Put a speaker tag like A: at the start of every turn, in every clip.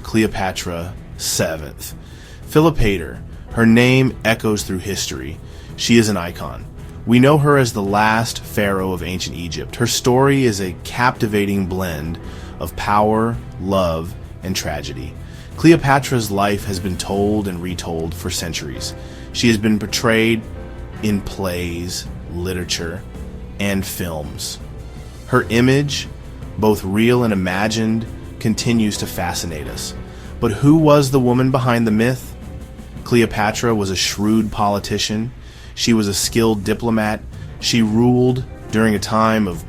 A: Cleopatra VII. Philopator. Her name echoes through history. She is an icon. We know her as the last pharaoh of ancient Egypt. Her story is a captivating blend of power, love, and tragedy. Cleopatra's life has been told and retold for centuries. She has been portrayed in plays, literature, and films. Her image, both real and imagined, continues to fascinate us. But who was the woman behind the myth? Cleopatra was a shrewd politician. She was a skilled diplomat. She ruled during a time of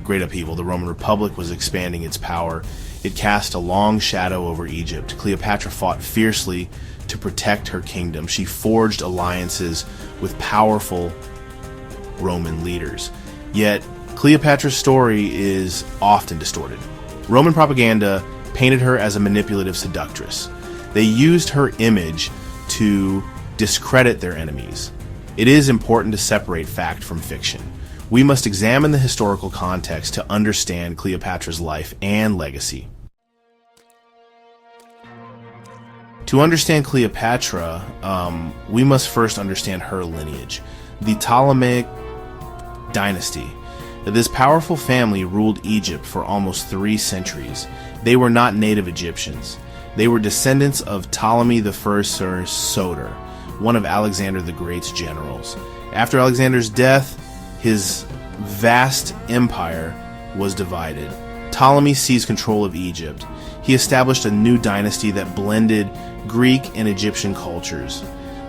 A: great upheaval. The Roman Republic was expanding its power. It cast a long shadow over Egypt. Cleopatra fought fiercely to protect her kingdom. She forged alliances with powerful Roman leaders. Yet, Cleopatra's story is often distorted. Roman propaganda painted her as a manipulative seductress. They used her image to discredit their enemies. It is important to separate fact from fiction. We must examine the historical context to understand Cleopatra's life and legacy. To understand Cleopatra, we must first understand her lineage. The Ptolemaic Dynasty. This powerful family ruled Egypt for almost 3 centuries. They were not native Egyptians. They were descendants of Ptolemy I Soter, one of Alexander the Great's generals. After Alexander's death, his vast empire was divided. Ptolemy seized control of Egypt. He established a new dynasty that blended Greek and Egyptian cultures.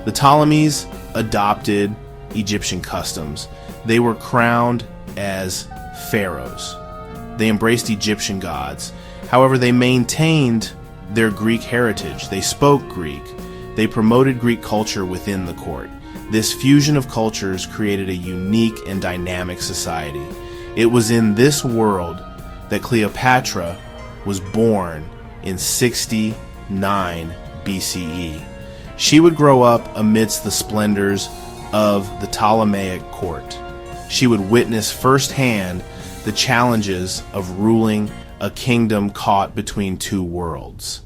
A: The Ptolemies adopted Egyptian customs. They were crowned as pharaohs. They embraced Egyptian gods. However, they maintained their Greek heritage. They spoke Greek. They promoted Greek culture within the court. This fusion of cultures created a unique and dynamic society. It was in this world that Cleopatra was born in 69 BCE. She would grow up amidst the splendors of the Ptolemaic court. She would witness firsthand the challenges of ruling a kingdom caught between 2 worlds.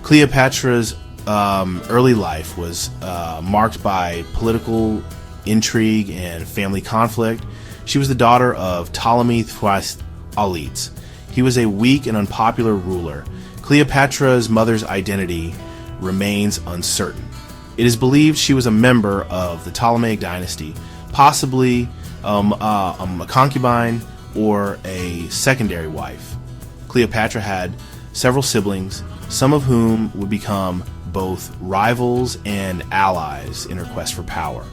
A: Cleopatra's early life was marked by political intrigue and family conflict. She was the daughter of Ptolemy Auletes. He was a weak and unpopular ruler. Cleopatra's mother's identity remains uncertain. It is believed she was a member of the Ptolemaic dynasty, possibly a concubine or a secondary wife. Cleopatra had several siblings, some of whom would become both rivals and allies in her quest for power.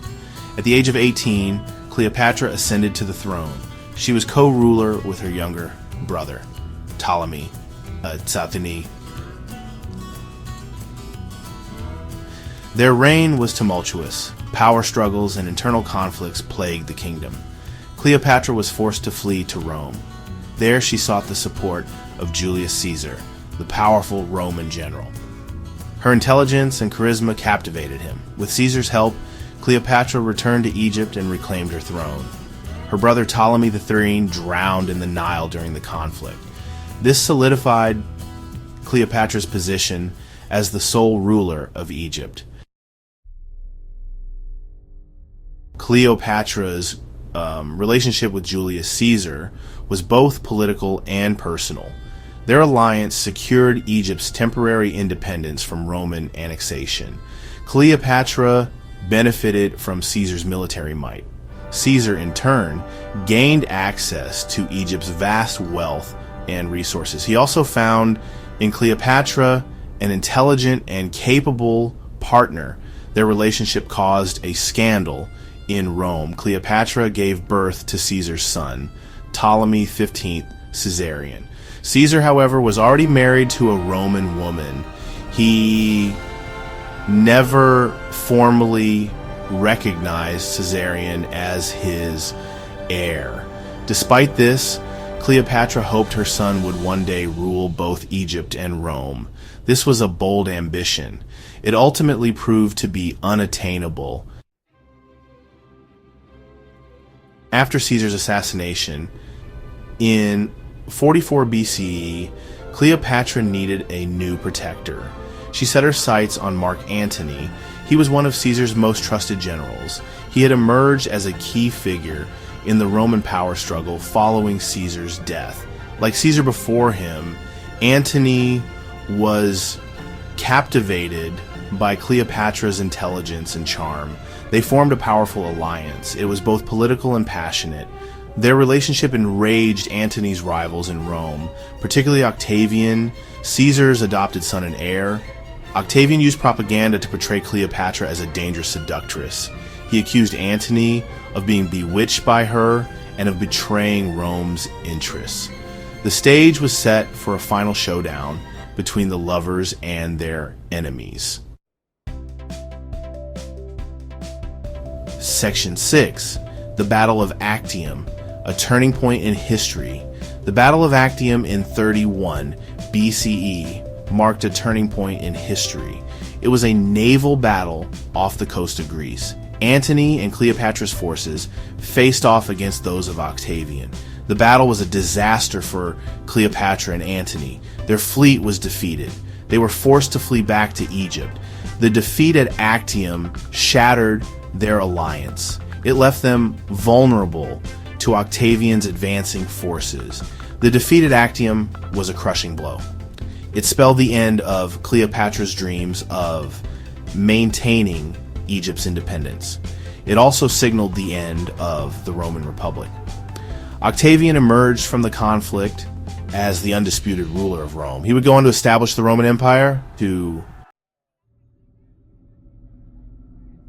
A: At the age of 18, Cleopatra ascended to the throne. She was co-ruler with her younger brother, Antony. Their reign was tumultuous. Power struggles and internal conflicts plagued the kingdom. Cleopatra was forced to flee to Rome. There she sought the support of Julius Caesar, the powerful Roman general. Her intelligence and charisma captivated him. With Caesar's help, Cleopatra returned to Egypt and reclaimed her throne. Her brother Ptolemy III drowned in the Nile during the conflict. This solidified Cleopatra's position as the sole ruler of Egypt. Cleopatra's relationship with Julius Caesar was both political and personal. Their alliance secured Egypt's temporary independence from Roman annexation. Cleopatra benefited from Caesar's military might. Caesar, in turn, gained access to Egypt's vast wealth and resources. He also found in Cleopatra an intelligent and capable partner. Their relationship caused a scandal in Rome. Cleopatra gave birth to Caesar's son, Ptolemy XV Caesarion. Caesar, however, was already married to a Roman woman. He never formally recognized Caesarion as his heir. Despite this, Cleopatra hoped her son would one day rule both Egypt and Rome. This was a bold ambition. It ultimately proved to be unattainable. After Caesar's assassination, in 44 BCE, Cleopatra needed a new protector. She set her sights on Mark Antony. He was one of Caesar's most trusted generals. He had emerged as a key figure in the Roman power struggle following Caesar's death. Like Caesar before him, Antony was captivated by Cleopatra's intelligence and charm. They formed a powerful alliance. It was both political and passionate. Their relationship enraged Antony's rivals in Rome, particularly Octavian, Caesar's adopted son and heir. Octavian used propaganda to portray Cleopatra as a dangerous seductress. He accused Antony of being bewitched by her and of betraying Rome's interests. The stage was set for a final showdown between the lovers and their enemies. Section 6. The Battle of Actium, a turning point in history. The Battle of Actium in 31 BCE marked a turning point in history. It was a naval battle off the coast of Greece. Antony and Cleopatra's forces faced off against those of Octavian. The battle was a disaster for Cleopatra and Antony. Their fleet was defeated. They were forced to flee back to Egypt. The defeat at Actium shattered their alliance. It left them vulnerable to Octavian's advancing forces. The defeat at Actium was a crushing blow. It spelled the end of Cleopatra's dreams of maintaining Egypt's independence. It also signaled the end of the Roman Republic. Octavian emerged from the conflict as the undisputed ruler of Rome. He would go on to establish the Roman Empire to...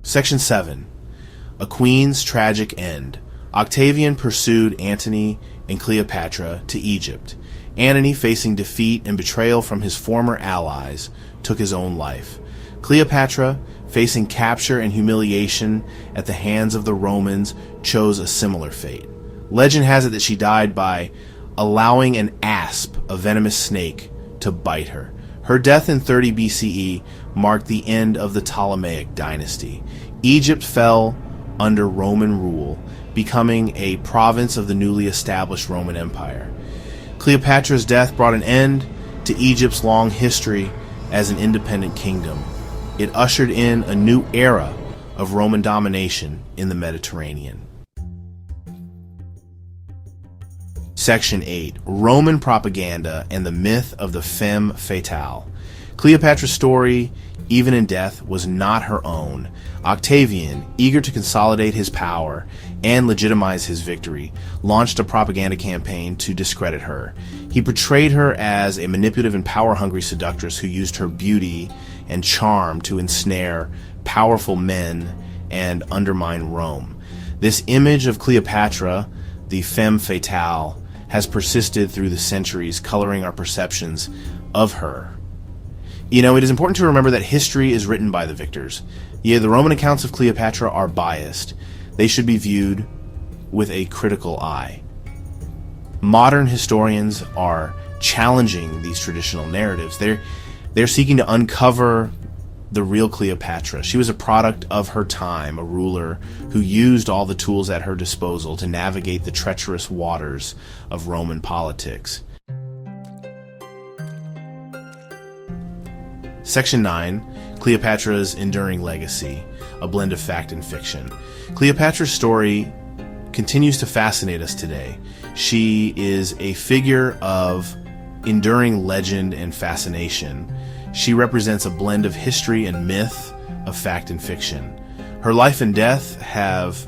A: Section 7. A Queen's Tragic End. Octavian pursued Antony and Cleopatra to Egypt. Antony, facing defeat and betrayal from his former allies, took his own life. Cleopatra, facing capture and humiliation at the hands of the Romans, chose a similar fate. Legend has it that she died by allowing an asp, a venomous snake, to bite her. Her death in 30 BCE marked the end of the Ptolemaic dynasty. Egypt fell under Roman rule, becoming a province of the newly established Roman Empire. Cleopatra's death brought an end to Egypt's long history as an independent kingdom. It ushered in a new era of Roman domination in the Mediterranean. Section 8. Roman propaganda and the myth of the Femme Fatale. Cleopatra's story, even in death, was not her own. Octavian, eager to consolidate his power and legitimize his victory, launched a propaganda campaign to discredit her. He portrayed her as a manipulative and power-hungry seductress who used her beauty and charm to ensnare powerful men and undermine Rome. This image of Cleopatra, the femme fatale, has persisted through the centuries, coloring our perceptions of her. You know, it is important to remember that history is written by the victors. Yeah, the Roman accounts of Cleopatra are biased. They should be viewed with a critical eye. Modern historians are challenging these traditional narratives. They're seeking to uncover the real Cleopatra. She was a product of her time, a ruler who used all the tools at her disposal to navigate the treacherous waters of Roman politics. Section 9. Cleopatra's Enduring Legacy, a blend of fact and fiction. Cleopatra's story continues to fascinate us today. She is a figure of enduring legend and fascination. She represents a blend of history and myth, of fact and fiction. Her life and death have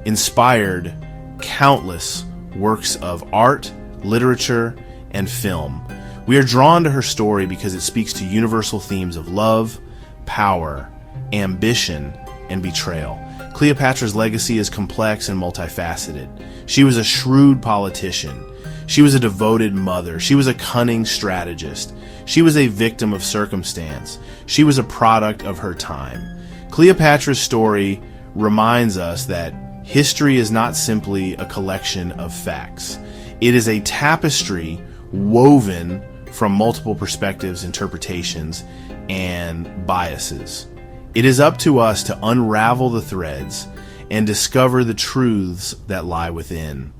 A: inspired countless works of art, literature, and film. We are drawn to her story because it speaks to universal themes of love, power, ambition, and betrayal. Cleopatra's legacy is complex and multifaceted. She was a shrewd politician. She was a devoted mother. She was a cunning strategist. She was a victim of circumstance. She was a product of her time. Cleopatra's story reminds us that history is not simply a collection of facts. It is a tapestry woven from multiple perspectives, interpretations, and biases. It is up to us to unravel the threads and discover the truths that lie within.